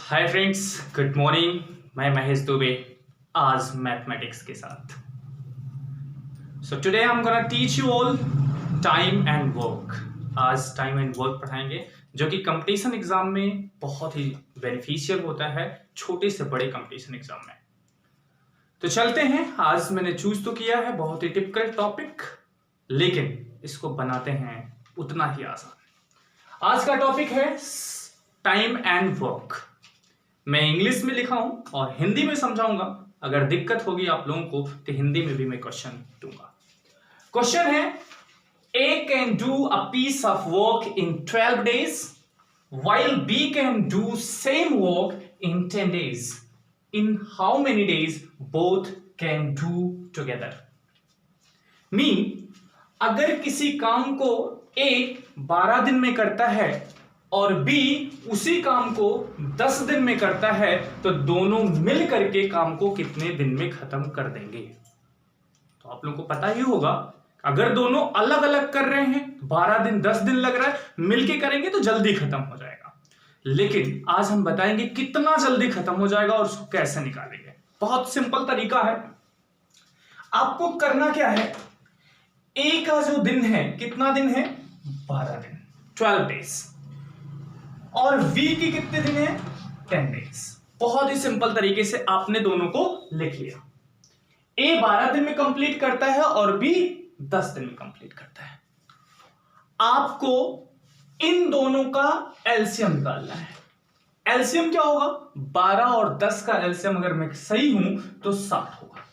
Hi friends, good morning. मैं महेश दुबे आज mathematics के साथ। So today I am gonna teach you all time and work. आज time and work पढ़ाएंगे जो कि कंपटीशन एग्जाम में बहुत ही बेनिफिशियल होता है, छोटे से बड़े कंपटीशन एग्जाम में। तो चलते हैं। आज मैंने चूज तो किया है बहुत ही टिपिकल टॉपिक, लेकिन इसको बनाते हैं उतना ही आसान। आज का टॉपिक है टाइम एंड वर्क। मैं इंग्लिश में लिखा हूं और हिंदी में समझाऊंगा। अगर दिक्कत होगी आप लोगों को तो हिंदी में भी मैं क्वेश्चन दूंगा। क्वेश्चन है, A can do a piece of work in 12 days while B can do same work in 10 days. In how many days both can do together? Mean अगर किसी काम को A 12 दिन में करता है और B उसी काम को 10 दिन में करता है, तो दोनों मिल करके काम को कितने दिन में खत्म कर देंगे? तो आप लोगों को पता ही होगा, अगर दोनों अलग अलग कर रहे हैं 12 दिन 10 दिन लग रहा है, मिलके करेंगे तो जल्दी खत्म हो जाएगा। लेकिन आज हम बताएंगे कितना जल्दी खत्म हो जाएगा और उसको कैसे निकालेंगे। बहुत सिंपल तरीका है। आपको करना क्या है, ए का जो दिन है, कितना दिन है? 12 दिन, 12 days। और V की कितने दिन है? 10 days। बहुत ही सिंपल तरीके से आपने दोनों को लिख लिया। A 12 दिन में कंप्लीट करता है और B 10 दिन में कंप्लीट करता है। आपको इन दोनों का एलसीएम निकालना है। एलसीएम क्या होगा? 12 और 10 का एलसीएम अगर मैं सही हूं तो 60 होगा।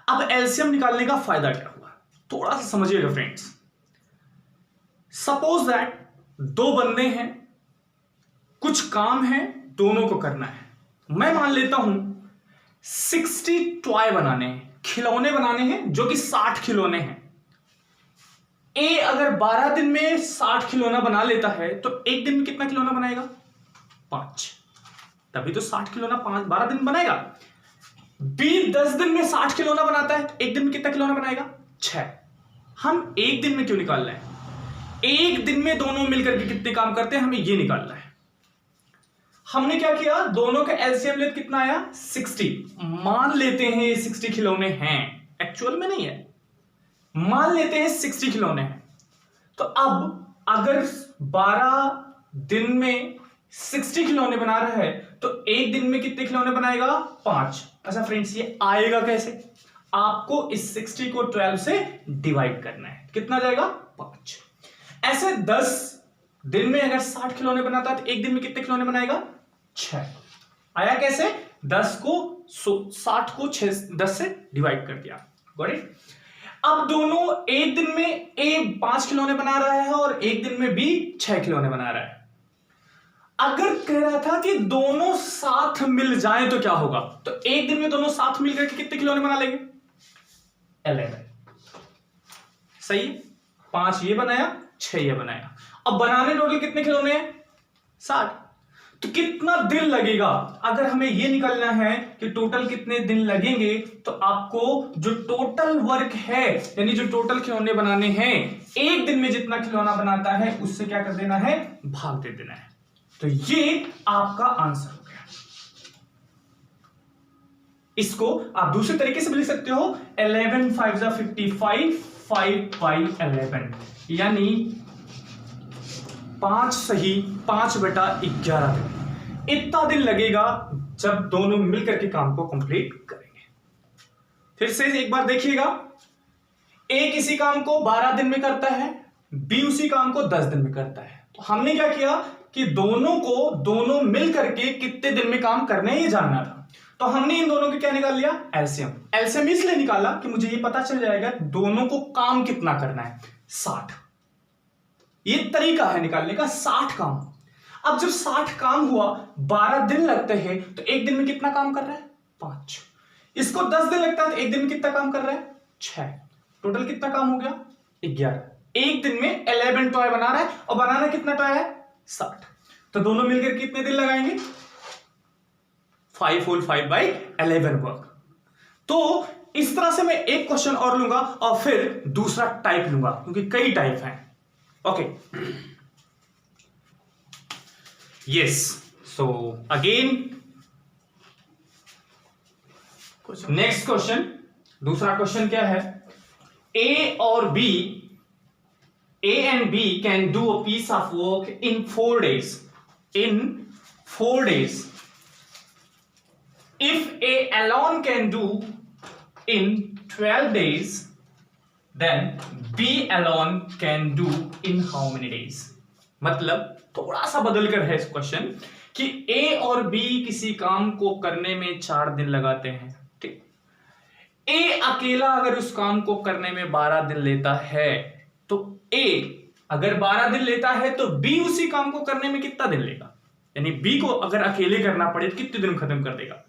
अब एलसीएम निकालने का फायदा क्या हुआ, थोड़ा सा समझिएगा फ्रेंड्स। सपोज दैट दो बंदे हैं, कुछ काम है, दोनों को करना है। मैं मान लेता हूं 60 टॉय बनाने हैं, खिलौने बनाने हैं, जो कि 60 खिलौने हैं। ए अगर 12 दिन में 60 खिलौना बना लेता है तो एक दिन में कितना खिलौना बनाएगा? 5। तभी तो 60 खिलौना 12 दिन बनाएगा। बी 10 दिन में 60 खिलौना बनाता है तो एक दिन में कितना खिलौना बनाएगा? 6। हम एक दिन में क्यों निकाल रहे हैं? एक दिन में दोनों मिलकर के कितने काम करते हैं, हमें ये निकालना है। हमने क्या किया, दोनों का एलसीएम लेते कितना आया? 60। मान लेते हैं ये 60 खिलौने हैं, एक्चुअल में नहीं है, मान लेते हैं 60 खिलौने हैं। तो अब अगर 12 दिन में 60 खिलौने बना रहा है तो एक दिन में कितने खिलौने बनाएगा? 5। अच्छा फ्रेंड्स, ये आएगा कैसे? आपको इस 60 को 12 से डिवाइड करना है। कितना जाएगा? 5। ऐसे 10 दिन में अगर 60 खिलौने बनाता है तो एक दिन में कितने खिलौने बनाएगा? 6। आया कैसे? 10 को 60 को 10 से डिवाइड कर दिया। Got it? अब दोनों एक दिन में ए 5 खिलौने बना रहा है और एक दिन में बी 6 खिलौने बना रहा है। अगर कह रहा था कि दोनों साथ मिल जाएं तो क्या होगा, तो एक दिन में दोनों साथ मिलकर के कितने खिलौने बना लेंगे? 11। सही है। 5 ये बनाया, 6 ये बनाया। अब बनाने टोटल कितने खिलौने हैं? 60। तो कितना दिन लगेगा? अगर हमें ये निकालना है कि टोटल कितने दिन लगेंगे, तो आपको जो टोटल वर्क है, यानी जो टोटल खिलौने बनाने हैं, एक दिन में जितना खिलौना बनाता है उससे क्या कर देना है? भाग दे देना है। तो ये आपका आंसर हो गया। इसको आप दूसरे तरीके से भी लिख सकते हो, 11 5 55, 5 by 11, यानी 5 सही 5/11 दिन। इतना दिन लगेगा जब दोनों मिलकर के काम को कंप्लीट करेंगे। फिर से एक बार देखिएगा, ए किसी काम को 12 दिन में करता है, बी उसी काम को 10 दिन में करता है। तो हमने क्या किया कि दोनों मिलकर के कितने दिन में काम करने ये जानना था। तो हमने इन दोनों को क्या निकाल लिया? एलसीएम। एलसीएम इसलिए निकाला कि मुझे ये पता चल जाएगा दोनों को काम कितना करना है, 60। ये तरीका है निकालने का, 60 काम। अब जब 60 काम हुआ, 12 दिन लगते हैं, तो एक दिन में कितना काम कर रहा है? 5। इसको 10 दिन लगता है तो एक दिन में कितना काम कर रहा है? 6। टोटल कितना काम हो गया? 11। एक दिन में 11 टॉय बना रहा है और बनाना कितना टॉय है? 60। तो दोनों मिलकर कितने दिन लगाएंगे? 5 whole 5 by 11 वर्क। तो इस तरह से मैं एक क्वेश्चन और लूंगा और फिर दूसरा टाइप लूंगा, क्योंकि कई टाइप हैं। Okay, yes. So again, next question, दूसरा क्वेश्चन क्या है? ए और B, A and B can do a piece of work in 4 days. In 4 days. If A alone can do in 12 days, then B alone can do in how many days? मतलब थोड़ा सा बदल कर है इस क्वेश्चन कि A और B किसी काम को करने में 4 दिन लगाते हैं, ठीक? A अकेला अगर उस काम को करने में 12 दिन लेता है, तो A अगर 12 दिन लेता है तो B उसी काम को करने में कितना दिन लेगा? यानी B को अगर अकेले करना पड़े तो कितने दिन में खत्म कर देगा?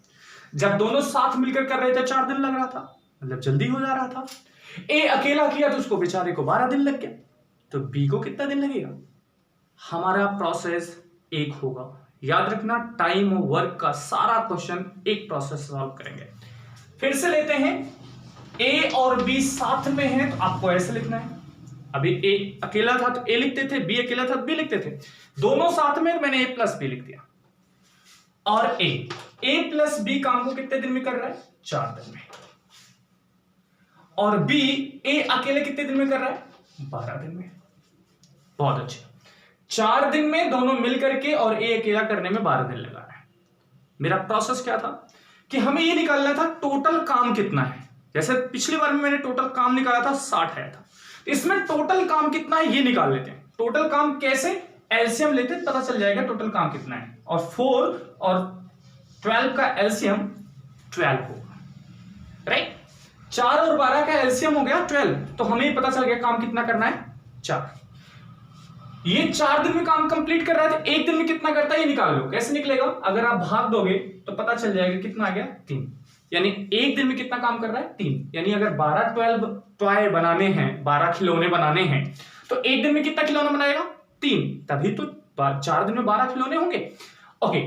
जब दोनों साथ मिलकर कर रहे थे 4 दिन लग रहा था, मतलब जल्दी हो जा रहा था। A अकेला किया तो उसको बेचारे को 12 दिन लग गया, तो B को कितना दिन लगेगा? हमारा प्रोसेस एक होगा। याद रखना, टाइम और वर्क का सारा क्वेश्चन एक प्रोसेस सॉल्व करेंगे। फिर से लेते हैं, A और B साथ में हैं तो आपको ऐसे लिखना है। अभी A अकेला था तो A लिखते थे, B अकेला था तो B लिखते थे। दोनों साथ में मैंने A प्लस B लिख दिया। और A प्लस B काम को कितने दिन में कर रहा है? 4 दिन में। और B A अकेले कितने दिन में कर रहा है? 12 दिन में। बहुत अच्छे। 4 दिन में दोनों मिल करके और A अकेला करने में 12 दिन लगा रहा है। मेरा प्रोसेस क्या था कि हमें ये निकालना था टोटल काम कितना है। जैसे पिछली बार में मैंने टोटल काम निकाला था 60 आया था, इसमें टोटल काम कितना है ये निकाल लेते हैं। टोटल काम कैसे? एलसीएम लेते हैं, पता चल जाएगा टोटल काम कितना है। और 4 और 12 का एलसीएम 12 होगा, राइट? 4 और 12 का एलसीएम हो गया 12, तो हमें पता चल गया काम कितना करना है? 4। ये 4 दिन में काम कंप्लीट कर रहा है तो 1 दिन में कितना करता है ये निकाल लो। कैसे निकलेगा? अगर आप भाग दोगे तो पता चल जाएगा कितना आ गया? 3। यानी 1 दिन में कितना काम कर रहा है? 3। यानी अगर 12 टॉय बनाने हैं, 12 खिलौने बनाने हैं, तो 1 दिन में कितना खिलौना बनाएगा? 3। तभी तो 4 दिन में 12 खिलौने होंगे। ओके,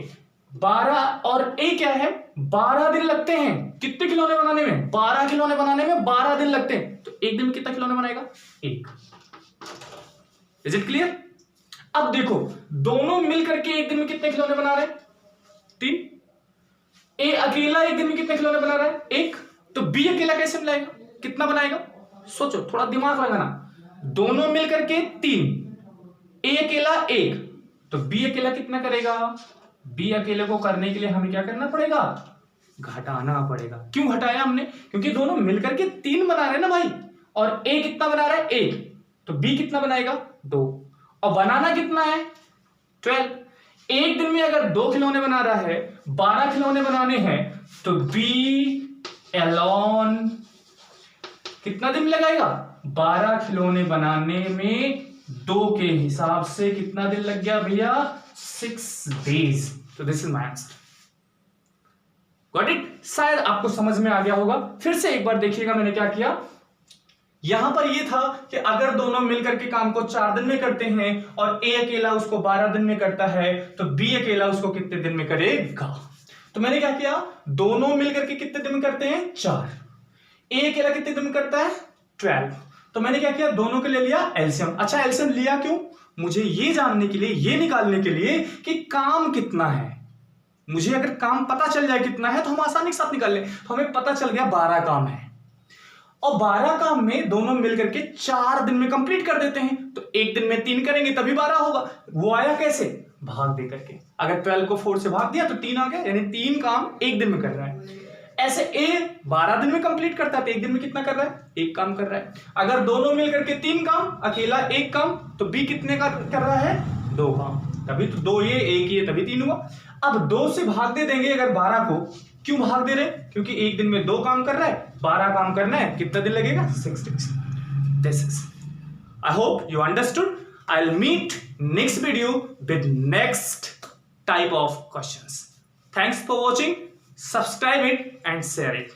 12 और A क्या है? 12 दिन लगते हैं कितने खिलौने बनाने में? 12 खिलौने बनाने में 12 दिन लगते हैं, तो 1 दिन में कितना खिलौने बनाएगा? 1। Is it clear? अब देखो, दोनों मिलकर के 1 दिन में कितने खिलौने बना रहे हैं? 3। A अकेला 1 दिन में कितने खिलौने बना रहा है? 1। तो B अकेला कैसे बनाएगा? कितना बनाएगा? सोचो, थोड़ा दिमाग लगाना। दोनों मिलकर के 3, A अकेला 1, तो B अकेला कितना करेगा? B अकेले को करने के लिए हमें क्या करना पड़ेगा? घटाना पड़ेगा। क्यों घटाया हमने? क्योंकि दोनों मिलकर के 3 बना रहे हैं ना भाई, और A कितना बना रहा है? 1, तो B कितना बनाएगा? 2। और बनाना कितना है? 12। 1 दिन में अगर 2 खिलौने बना रहा है, 12 खिलौने बनाने हैं, तो B एलोन कितना दिन लगाएगा? 12 खिलौने बनाने में 2 के हिसाब से कितना दिन लग गया भैया? 6 days। तो this is my answer. Got it? शायद आपको समझ में आ गया होगा। फिर से एक बार देखिएगा मैंने क्या किया। यहां पर यह था कि अगर दोनों मिलकर के काम को 4 दिन में करते हैं और A अकेला उसको 12 दिन में करता है, तो B अकेला उसको कितने दिन में करेगा? तो मैंने क्या किया, दोनों मिलकर के कितने दिन में करते हैं? 4। A अकेला कितने दिन में करता है? 12। तो मैंने क्या किया, दोनों के लिए लिया एलसीएम। अच्छा, एलसीएम लिया क्यों? मुझे ये जानने के लिए, ये निकालने के लिए कि काम कितना है। मुझे अगर काम पता चल जाए कितना है तो हम आसानी के साथ निकाल लें। तो हमें पता चल गया 12 काम है, और 12 काम में दोनों मिलकर के 4 दिन में कंप्लीट कर देते हैं। तो 1 दिन में 3 करेंगे तभी 12 होगा। वो आया कैसे? भाग दे करके। अगर 12 को 4 से भाग दिया तो 3 आ गया, यानी 3 काम 1 दिन में कर रहा है। ऐसे A 12 दिन में कंप्लीट करता है तो 1 दिन में कितना कर रहा है? 1 काम कर रहा है। अगर दोनों मिलकर के 3 काम, अकेला 1 काम, तो B कितने का कर रहा है? 2 काम। तभी तो 2 ये 1 ये, तभी 3 हुआ। अब 2 से भाग दे देंगे अगर 12 को। क्यों भाग दे रहे? क्योंकि 1 दिन में 2 काम कर रहा है, 12 काम करना है, कितना दिन लगेगा? 6 days। This is, I hope you understood. I'll meet next video with next type of questions. Thanks for watching. Subscribe it and share it.